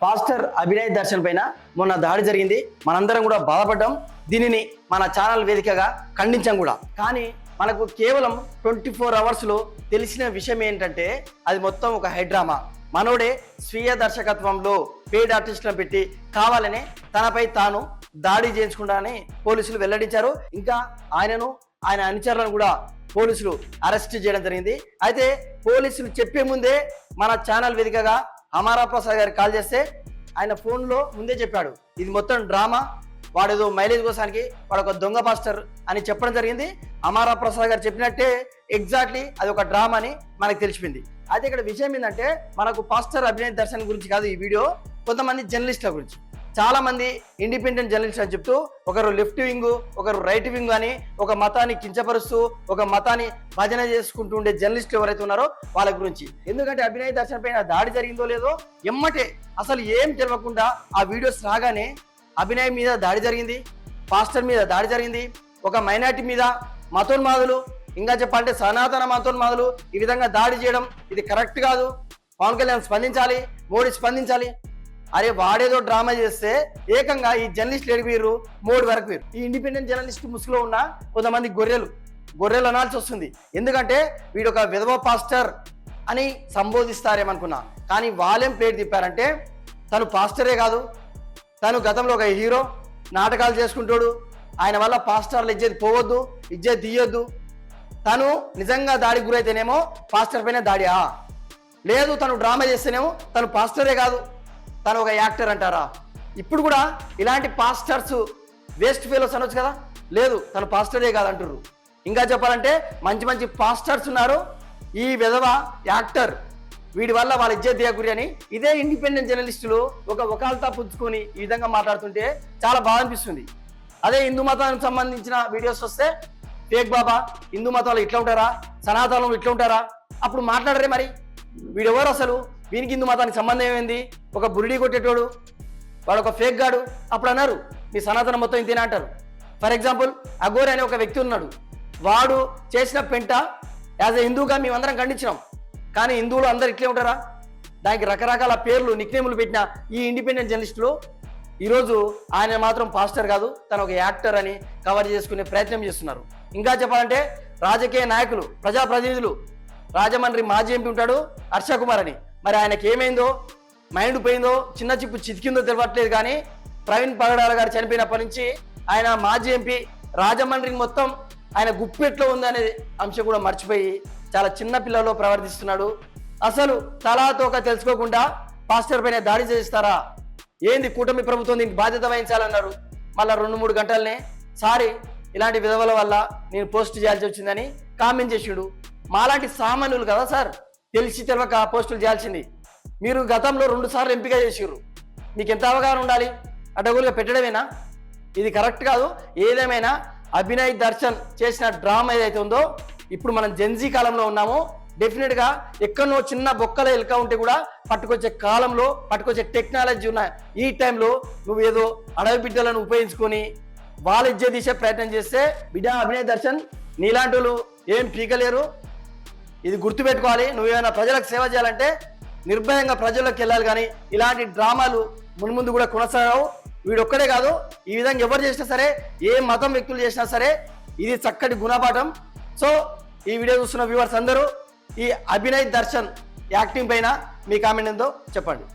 Pastor Abhinay Darshan పైన మొన్న దాడి జరిగింది. మనందరం కూడా బాధపడ్డాం. దీనిని మన ఛానల్ వేదికగా ఖండించాం కూడా. కానీ మనకు కేవలం 24 అవర్స్లో తెలిసిన విషయం ఏంటంటే అది మొత్తం ఒక హైడ్రామా. మనోడే స్వీయ దర్శకత్వంలో పెయిడ్ ఆర్టిస్టులను పెట్టి కావాలని తనపై తాను దాడి చేయించుకుంటానని పోలీసులు వెల్లడించారు. ఇంకా ఆయన అనుచరులను కూడా పోలీసులు అరెస్ట్ చేయడం జరిగింది. అయితే పోలీసులు చెప్పే ముందే మన ఛానల్ వేదికగా అమరా ప్రసాద్ గారికి కాల్ చేస్తే ఆయన ఫోన్లో ముందే చెప్పాడు ఇది మొత్తం డ్రామా, వాడేదో మైలేజ్ కోసానికి వాడు ఒక దొంగ పాస్టర్ అని చెప్పడం జరిగింది. అమరా ప్రసాద్ గారు చెప్పినట్టే ఎగ్జాక్ట్లీ అది ఒక డ్రామా అని మనకు తెలిసిపోయింది. అయితే ఇక్కడ విషయం ఏంటంటే మనకు పాస్టర్ అభినయ్ దర్శన్ గురించి కాదు ఈ వీడియో, కొంతమంది జర్నలిస్టుల గురించి. చాలా మంది ఇండిపెండెంట్ జర్నలిస్ట్ అని చెప్తూ ఒకరు లెఫ్ట్ వింగ్ ఒకరు రైట్ వింగ్ అని ఒక మతాన్ని కించపరుస్తూ ఒక మతాన్ని భజన చేసుకుంటూ ఉండే జర్నలిస్టులు ఎవరైతే ఉన్నారో వాళ్ళ గురించి. ఎందుకంటే అభినయ్ దర్శన్ పైన దాడి జరిగిందో లేదో ఎమ్మటే అసలు ఏం తెలియకుండా ఆ వీడియోస్ రాగానే అభినయ్ మీద దాడి జరిగింది, పాస్టర్ మీద దాడి జరిగింది, ఒక మైనార్టీ మీద మతోన్మాదులు, ఇంకా చెప్పాలంటే సనాతన మతోన్మాదులు ఈ విధంగా దాడి చేయడం ఇది కరెక్ట్ కాదు. పవన్ కళ్యాణ్ స్పందించాలి, మోడీ స్పందించాలి. అరే వాడేదో డ్రామా చేస్తే ఏకంగా ఈ జర్నలిస్టులు ఎడిపోయారు, మోడీ వరకు వేరు. ఈ ఇండిపెండెంట్ జర్నలిస్ట్ ముసుగులో ఉన్న కొంతమంది గొర్రెలు అనాల్సి వస్తుంది. ఎందుకంటే వీడు ఒక విధవ పాస్టర్ అని సంబోధిస్తారేమనుకున్నా, కానీ వాళ్ళేం ప్లేట్ తిప్పారంటే తను పాస్టరే కాదు, తను గతంలో ఒక హీరో, నాటకాలు చేసుకుంటాడు, ఆయన వల్ల పాస్టర్లు ఇజ్జత్ పోవద్దు, ఇజ్జత్ తీయొద్దు. తను నిజంగా దాడికి గురైతేనేమో పాస్టర్ పైన దాడియా, లేదు తను డ్రామా చేస్తేనేమో తను పాస్టరే కాదు, తను ఒక యాక్టర్ అంటారా? ఇప్పుడు కూడా ఇలాంటి పాస్టర్స్ వేస్ట్ ఫెలోస్ అనొచ్చు కదా, లేదు తను పాస్టరే కాదు అంటుర్రు. ఇంకా చెప్పాలంటే మంచి మంచి పాస్టర్స్ ఉన్నారు, ఈ విధవ యాక్టర్ వీడి వల్ల వాళ్ళ ఇజ్జత్ దియగురి అని ఇదే ఇండిపెండెంట్ జర్నలిస్టులు ఒక వకాల్తా పుచ్చుకొని ఈ విధంగా మాట్లాడుతుంటే చాలా బాధ అనిపిస్తుంది. అదే హిందూ మతానికి సంబంధించిన వీడియోస్ వస్తే ఫేక్ బాబా, హిందూ మతంలో ఇట్లా ఉంటారా, సనాతనంలో ఇట్లా ఉంటారా, అప్పుడు మాట్లాడరే. మరి వీడెవరు అసలు, వీనికి హిందూ మతానికి సంబంధం ఏమైంది? ఒక బురిడి కొట్టేటోడు, వాడు ఒక ఫేక్ గాడు. అప్పుడు అన్నారు మీ సనాతనం మొత్తం ఇంతేనా అంటారు. ఫర్ ఎగ్జాంపుల్ అఘోరి అనే ఒక వ్యక్తి ఉన్నాడు, వాడు చేసిన పెంట యాజ్ ఎ హిందూగా మేమందరం ఖండించినాం. కానీ హిందువులు అందరు ఇట్లే ఉంటారా? దానికి రకరకాల పేర్లు నిక్నేములు పెట్టిన ఈ ఇండిపెండెంట్ జర్నలిస్టులు ఈరోజు ఆయన మాత్రం పాస్టర్ కాదు, తను ఒక యాక్టర్ అని కవర్ చేసుకునే ప్రయత్నం చేస్తున్నారు. ఇంకా చెప్పాలంటే రాజకీయ నాయకులు, ప్రజాప్రతినిధులు, రాజమండ్రి మాజీ ఎంపీ ఉంటాడు హర్ష కుమార్ అని, మరి ఆయనకి ఏమైందో, మైండ్ పోయిందో, చిన్న చిప్పు చితికిందో తెలియట్లేదు. కానీ ప్రవీణ్ పగడాల గారు చనిపోయినప్పటి నుంచి ఆయన మాజీ ఎంపీ, రాజమండ్రిని మొత్తం ఆయన గుప్పెట్లో ఉందనే అంశం కూడా మర్చిపోయి చాలా చిన్న పిల్లల్లో ప్రవర్తిస్తున్నాడు. అసలు తలాతోక తెలుసుకోకుండా పాస్టర్ పైన దాడి చేస్తారా? ఏంది కూటమి ప్రభుత్వం దీనికి బాధ్యత వహించాలన్నారు. మళ్ళీ 2-3 గంటలనే సారీ ఇలాంటి విధవల వల్ల నేను పోస్ట్ చేయాల్సి వచ్చిందని కామెంట్ చేసిండు. మాలాంటి సామాన్యులు కదా సార్ తెలిసి తెలియక పోస్టులు చేయాల్సింది. మీరు గతంలో 2 సార్లు ఎంపిక చేసిర్రు, మీకు ఎంత అవగాహన ఉండాలి? అడ్డగోలుగా పెట్టడమేనా? ఇది కరెక్ట్ కాదు. ఏదేమైనా అభినయ్ దర్శన్ చేసిన డ్రామా ఏదైతే ఉందో, ఇప్పుడు మనం జెన్జీ కాలంలో ఉన్నాము. డెఫినెట్గా ఎక్కడో చిన్న బొక్కల ఎలుక ఉంటే కూడా పట్టుకొచ్చే కాలంలో, పట్టుకొచ్చే టెక్నాలజీ ఉన్న ఈ టైంలో నువ్వు ఏదో అడవి బిడ్డలను ఉపయోగించుకొని వాళ్ళ ఇజ్జత్ తీసే ప్రయత్నం చేస్తే బిడ్డ అభినయ్ దర్శన్ నీలాంటి వాళ్ళు ఏం పీకలేరు. ఇది గుర్తుపెట్టుకోవాలి. నువ్వేమైనా ప్రజలకు సేవ చేయాలంటే నిర్భయంగా ప్రజల్లోకి వెళ్ళాలి, కానీ ఇలాంటి డ్రామాలు మున్ముందు కూడా కొనసాగవు. వీడొక్కడే కాదు, ఈ విధంగా ఎవరు చేసినా సరే, ఏ మతం వ్యక్తులు చేసినా సరే ఇది చక్కటి గుణపాఠం. సో ఈ వీడియో చూస్తున్న వ్యూవర్స్ అందరూ ఈ అభినయ్ దర్శన్ యాక్టింగ్ పైన మీ కామెంట్ ఏందో చెప్పండి.